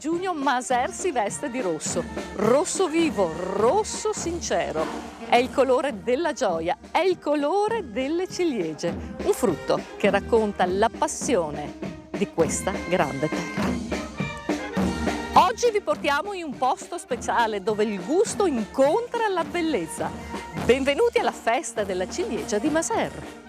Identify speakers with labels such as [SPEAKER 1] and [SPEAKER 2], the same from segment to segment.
[SPEAKER 1] giugno Maser si veste di rosso. Rosso vivo, rosso sincero. È il colore della gioia, è il colore delle ciliegie. Un frutto che racconta la passione di questa grande terra. Oggi vi portiamo in un posto speciale dove il gusto incontra la bellezza. Benvenuti alla festa della ciliegia di Maser.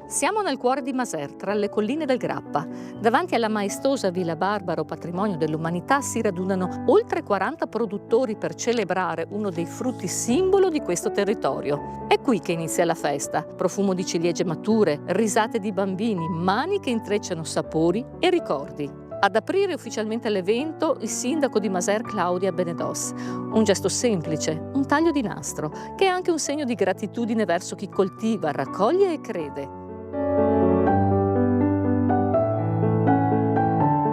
[SPEAKER 1] Siamo nel cuore di Maser, tra le colline del Grappa. Davanti alla maestosa Villa Barbaro, patrimonio dell'umanità, si radunano oltre 40 produttori per celebrare uno dei frutti simbolo di questo territorio. È qui che inizia la festa. Profumo di ciliegie mature, risate di bambini, mani che intrecciano sapori e ricordi. Ad aprire ufficialmente l'evento il sindaco di Maser, Claudia Benedos. Un gesto semplice, un taglio di nastro, che è anche un segno di gratitudine verso chi coltiva, raccoglie e crede.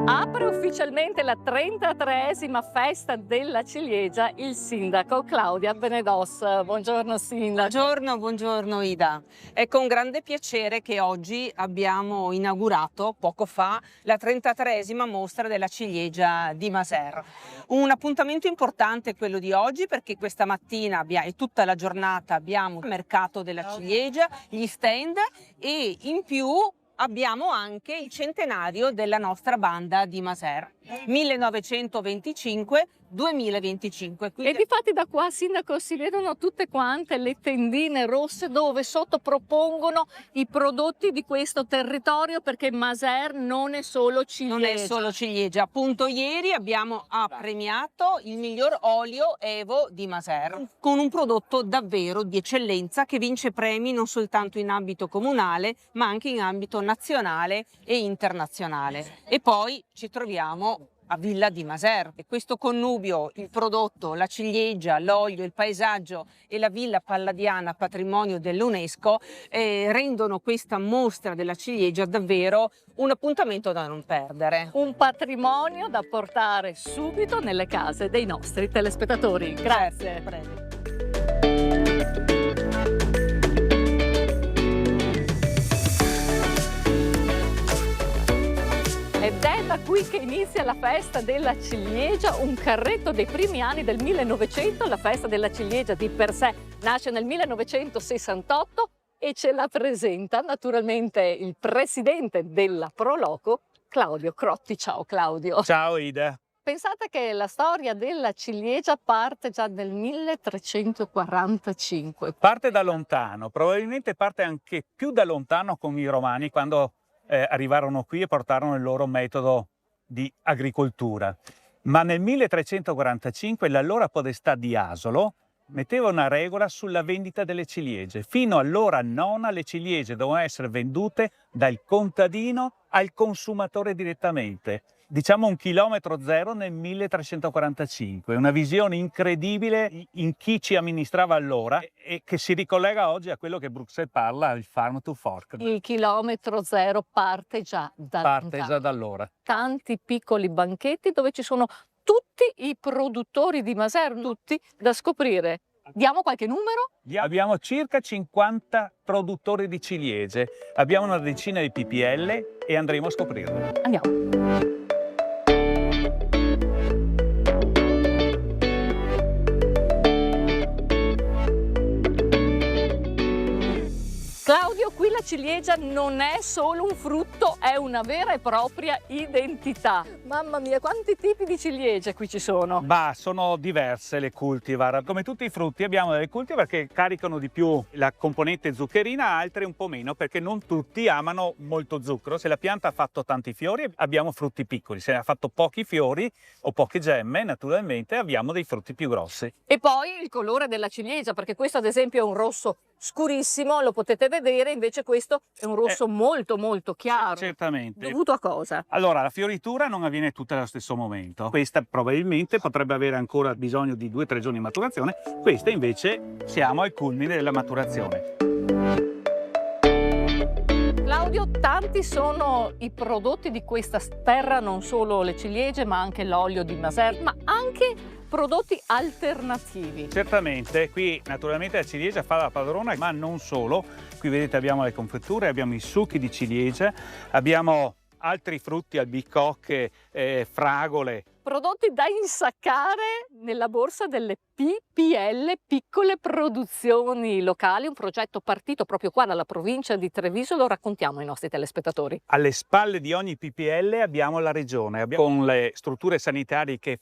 [SPEAKER 1] Apre ufficialmente la 33esima festa della ciliegia il sindaco Claudia Benedos. Buongiorno sindaco.
[SPEAKER 2] Buongiorno Ida. È con grande piacere che oggi abbiamo inaugurato poco fa la 33esima mostra della ciliegia di Maser. Un appuntamento importante quello di oggi perché questa mattina e tutta la giornata abbiamo il mercato della ciliegia, gli stand e in più abbiamo anche il centenario della nostra banda di Maser, 1925-2025.
[SPEAKER 1] E difatti da qua, sindaco, si vedono tutte quante le tendine rosse dove sotto propongono i prodotti di questo territorio, perché Maser non è solo ciliegia.
[SPEAKER 2] Non è solo ciliegia. Appunto ieri abbiamo premiato il miglior olio Evo di Maser con un prodotto davvero di eccellenza che vince premi non soltanto in ambito comunale ma anche in ambito nazionale e internazionale. E poi ci troviamo a Villa di Maser e questo connubio, il prodotto, la ciliegia, l'olio, il paesaggio e la Villa Palladiana patrimonio dell'UNESCO rendono questa mostra della ciliegia davvero un appuntamento da non perdere.
[SPEAKER 1] Un patrimonio da portare subito nelle case dei nostri telespettatori. Grazie.
[SPEAKER 2] Prego.
[SPEAKER 1] Ed è da qui che inizia la festa della ciliegia, un carretto dei primi anni del 1900. La festa della ciliegia di per sé nasce nel 1968 e ce la presenta naturalmente il presidente della Proloco, Claudio Crotti. Ciao Claudio.
[SPEAKER 3] Ciao Ida.
[SPEAKER 1] Pensate che la storia della ciliegia parte già nel 1345.
[SPEAKER 3] Parte da lontano, probabilmente parte anche più da lontano con i Romani quando arrivarono qui e portarono il loro metodo di agricoltura. Ma nel 1345 l'allora podestà di Asolo metteva una regola sulla vendita delle ciliegie. Fino all'ora nona le ciliegie dovevano essere vendute dal contadino al consumatore direttamente. Diciamo un chilometro zero nel 1345, una visione incredibile in chi ci amministrava allora e che si ricollega oggi a quello che Bruxelles parla, il farm to fork.
[SPEAKER 1] Il chilometro zero parte già da
[SPEAKER 3] allora.
[SPEAKER 1] Tanti piccoli banchetti dove ci sono tutti i produttori di Maser, tutti da scoprire. Diamo qualche numero?
[SPEAKER 3] Abbiamo circa 50 produttori di ciliegie, abbiamo una decina di PPL e andremo a scoprirle.
[SPEAKER 1] Andiamo. Claudio, Claudio, qui la ciliegia non è solo un frutto, è una vera e propria identità. Mamma mia, quanti tipi di ciliegie qui ci sono?
[SPEAKER 3] Ma sono diverse le cultivar. Come tutti i frutti abbiamo delle cultivar che caricano di più la componente zuccherina, altre un po' meno, perché non tutti amano molto zucchero. Se la pianta ha fatto tanti fiori abbiamo frutti piccoli, se ha fatto pochi fiori o poche gemme naturalmente abbiamo dei frutti più grossi.
[SPEAKER 1] E poi il colore della ciliegia, perché questo ad esempio è un rosso scurissimo, lo potete vedere, invece questo è un rosso molto molto chiaro.
[SPEAKER 3] Certamente.
[SPEAKER 1] Dovuto a cosa?
[SPEAKER 3] Allora, la fioritura non avviene tutta allo stesso momento. Questa probabilmente potrebbe avere ancora bisogno di 2 o 3 giorni di maturazione, questa invece siamo al culmine della maturazione.
[SPEAKER 1] Claudio, tanti sono i prodotti di questa terra, non solo le ciliegie ma anche l'olio di Maser, ma anche prodotti alternativi.
[SPEAKER 3] Certamente, qui naturalmente la ciliegia fa la padrona, ma non solo. Qui vedete abbiamo le confetture, abbiamo i succhi di ciliegia, abbiamo altri frutti, albicocche, fragole.
[SPEAKER 1] Prodotti da insaccare nella borsa delle PPL, piccole produzioni locali, un progetto partito proprio qua dalla provincia di Treviso, lo raccontiamo ai nostri telespettatori.
[SPEAKER 3] Alle spalle di ogni PPL abbiamo la regione, con le strutture sanitarie che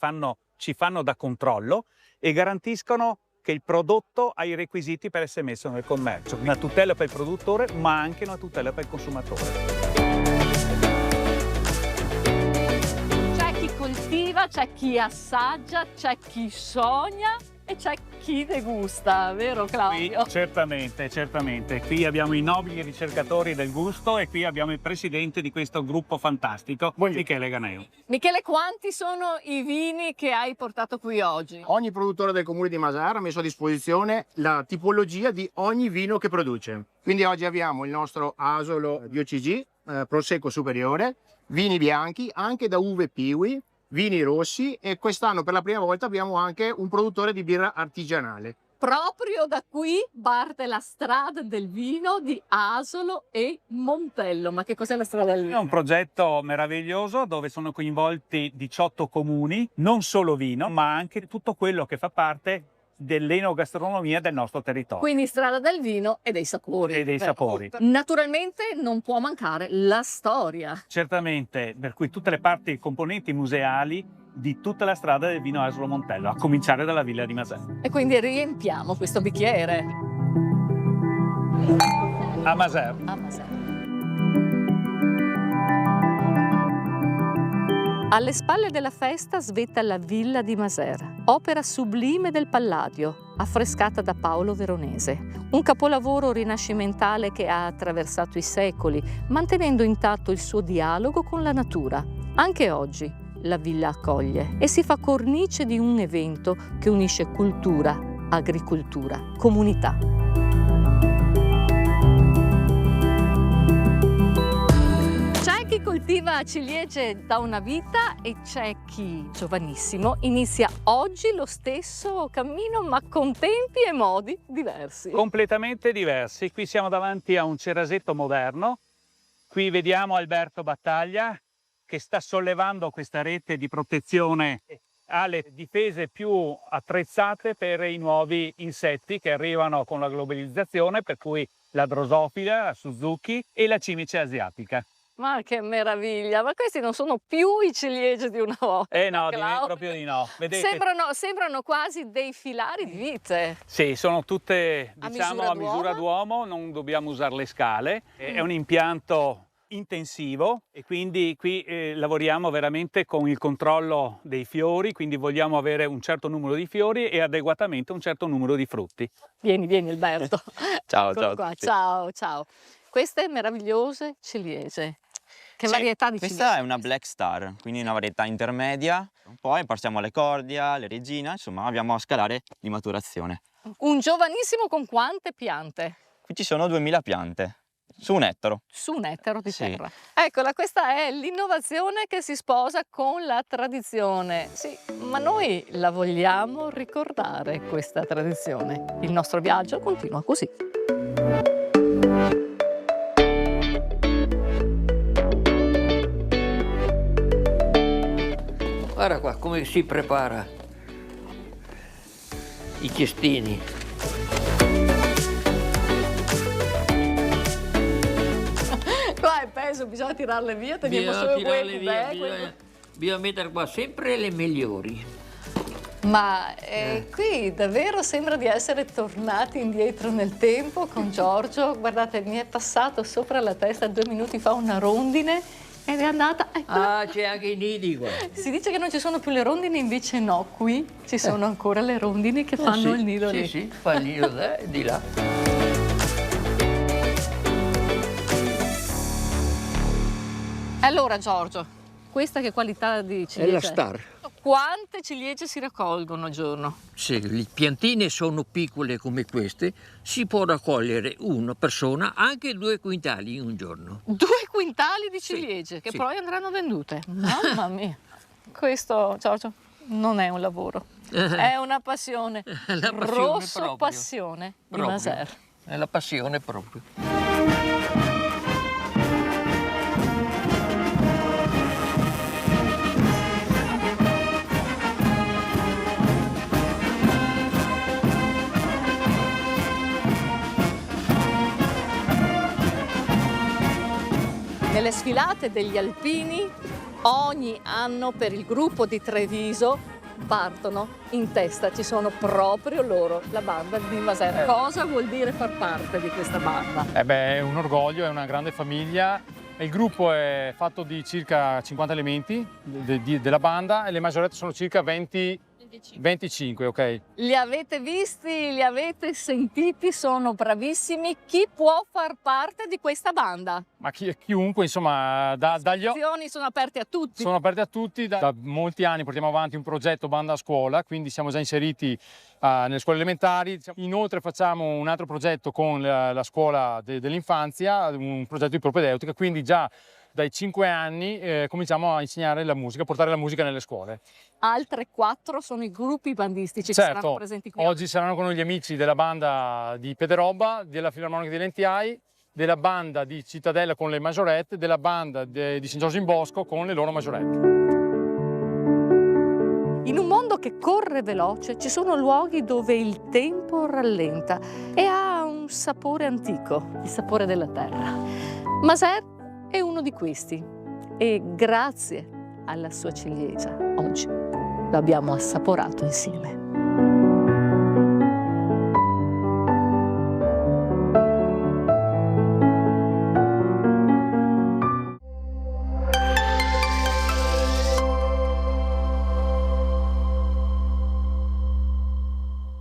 [SPEAKER 3] ci fanno da controllo e garantiscono che il prodotto ha i requisiti per essere messo nel commercio. Una tutela per il produttore, ma anche una tutela per il consumatore.
[SPEAKER 1] Coltiva, c'è chi assaggia, c'è chi sogna e c'è chi degusta, vero Claudio?
[SPEAKER 3] Qui, certamente. Qui abbiamo i nobili ricercatori del gusto e qui abbiamo il presidente di questo gruppo fantastico, Michele Ganeo.
[SPEAKER 1] Michele, quanti sono i vini che hai portato qui oggi?
[SPEAKER 4] Ogni produttore del comune di Masara ha messo a disposizione la tipologia di ogni vino che produce. Quindi oggi abbiamo il nostro Asolo di OCG, Prosecco superiore, vini bianchi, anche da uve Piwi, vini rossi e quest'anno per la prima volta abbiamo anche un produttore di birra artigianale.
[SPEAKER 1] Proprio da qui parte la strada del vino di Asolo e Montello. Ma che cos'è la strada del vino?
[SPEAKER 3] È un progetto meraviglioso dove sono coinvolti 18 comuni, non solo vino, ma anche tutto quello che fa parte dell'enogastronomia del nostro territorio.
[SPEAKER 1] Quindi strada del vino e dei sapori.
[SPEAKER 3] E dei sapori.
[SPEAKER 1] Naturalmente non può mancare la storia.
[SPEAKER 3] Certamente, per cui tutte le parti e componenti museali di tutta la strada del vino Asolo Montello, a cominciare dalla Villa di Masè.
[SPEAKER 1] E quindi riempiamo questo bicchiere.
[SPEAKER 3] A Masè.
[SPEAKER 1] A Masè. Alle spalle della festa svetta la Villa di Maser, opera sublime del Palladio, affrescata da Paolo Veronese. Un capolavoro rinascimentale che ha attraversato i secoli, mantenendo intatto il suo dialogo con la natura. Anche oggi la villa accoglie e si fa cornice di un evento che unisce cultura, agricoltura, comunità. Chi coltiva ciliegie da una vita e c'è chi, giovanissimo, inizia oggi lo stesso cammino ma con tempi e modi diversi.
[SPEAKER 3] Completamente diversi. Qui siamo davanti a un ceraseto moderno. Qui vediamo Alberto Battaglia che sta sollevando questa rete di protezione, ha le difese più attrezzate per i nuovi insetti che arrivano con la globalizzazione, per cui la drosofila, la Suzuki e la cimice asiatica.
[SPEAKER 1] Ma che meraviglia! Ma questi non sono più i ciliegie di una volta.
[SPEAKER 3] No, direi proprio di no. Vedete?
[SPEAKER 1] Sembrano quasi dei filari di vite.
[SPEAKER 3] Sì, sono tutte, diciamo, a misura d'uomo, non dobbiamo usare le scale. È un impianto intensivo e quindi qui lavoriamo veramente con il controllo dei fiori, quindi vogliamo avere un certo numero di fiori e adeguatamente un certo numero di frutti.
[SPEAKER 1] Vieni Alberto.
[SPEAKER 5] Ciao,
[SPEAKER 1] Eccolo qua. Ciao. Queste meravigliose ciliegie. Che varietà di ciliegie?
[SPEAKER 5] Questa è una Black Star, quindi una varietà intermedia. Poi passiamo alle Cordia, alle Regina, insomma abbiamo a scalare di maturazione.
[SPEAKER 1] Un giovanissimo con quante piante?
[SPEAKER 5] Qui ci sono 2000 piante, su un ettaro.
[SPEAKER 1] Su un ettaro di
[SPEAKER 5] Sì.
[SPEAKER 1] terra. Eccola, questa è l'innovazione che si sposa con la tradizione. Sì, ma noi la vogliamo ricordare questa tradizione. Il nostro viaggio continua così.
[SPEAKER 6] Guarda qua come si prepara i cestini.
[SPEAKER 1] adesso bisogna tirarle via, teniamo solo
[SPEAKER 6] tirarle via, bisogna mettere qua sempre le migliori.
[SPEAKER 1] Ma qui davvero sembra di essere tornati indietro nel tempo con Giorgio. Guardate, mi è passato sopra la testa 2 minuti fa una rondine ed è andata. Eccola.
[SPEAKER 6] Ah, c'è anche i nidi qua.
[SPEAKER 1] Si dice che non ci sono più le rondini, invece no, qui ci sono ancora le rondini che fanno
[SPEAKER 6] sì,
[SPEAKER 1] il nido lì.
[SPEAKER 6] Sì, fa il nido di là.
[SPEAKER 1] Allora Giorgio, questa che qualità di ciliegia?
[SPEAKER 6] È la star.
[SPEAKER 1] Quante ciliegie si raccolgono al giorno?
[SPEAKER 6] Se le piantine sono piccole come queste, si può raccogliere una persona anche 2 quintali in un giorno.
[SPEAKER 1] 2 quintali di ciliegie che
[SPEAKER 6] sì.
[SPEAKER 1] poi andranno vendute. Mamma mia, questo Giorgio non è un lavoro, è una passione.
[SPEAKER 6] La passione
[SPEAKER 1] Rosso
[SPEAKER 6] proprio.
[SPEAKER 1] passione di
[SPEAKER 6] Proprio.
[SPEAKER 1] Maser.
[SPEAKER 6] È la passione proprio.
[SPEAKER 1] Nelle sfilate degli alpini ogni anno per il gruppo di Treviso partono in testa, ci sono proprio loro, la banda di Maser. Cosa vuol dire far parte di questa banda?
[SPEAKER 7] È un orgoglio, è una grande famiglia. Il gruppo è fatto di circa 50 elementi della banda e le maggiorette sono circa 25, ok?
[SPEAKER 1] Li avete visti, li avete sentiti, sono bravissimi. Chi può far parte di questa banda?
[SPEAKER 7] Ma chiunque, insomma,
[SPEAKER 1] Le iscrizioni sono aperte a tutti.
[SPEAKER 7] sono aperte a tutti. Da molti anni portiamo avanti un progetto banda a scuola, quindi siamo già inseriti nelle scuole elementari. Inoltre facciamo un altro progetto con la scuola dell'infanzia, un progetto di propedeutica, quindi già dai 5 anni cominciamo a insegnare la musica, a portare la musica nelle scuole.
[SPEAKER 1] Altre 4 sono i gruppi bandistici che saranno
[SPEAKER 7] Certo,
[SPEAKER 1] presenti qui.
[SPEAKER 7] oggi saranno con noi gli amici della banda di Pederobba, della Filarmonica di Lentiai, della banda di Cittadella con le maggiorette, della banda di San Giorgio in Bosco con le loro maggiorette.
[SPEAKER 1] In un mondo che corre veloce ci sono luoghi dove il tempo rallenta e ha un sapore antico, il sapore della terra. Maser è uno di questi e grazie alla sua ciliegia oggi lo abbiamo assaporato insieme.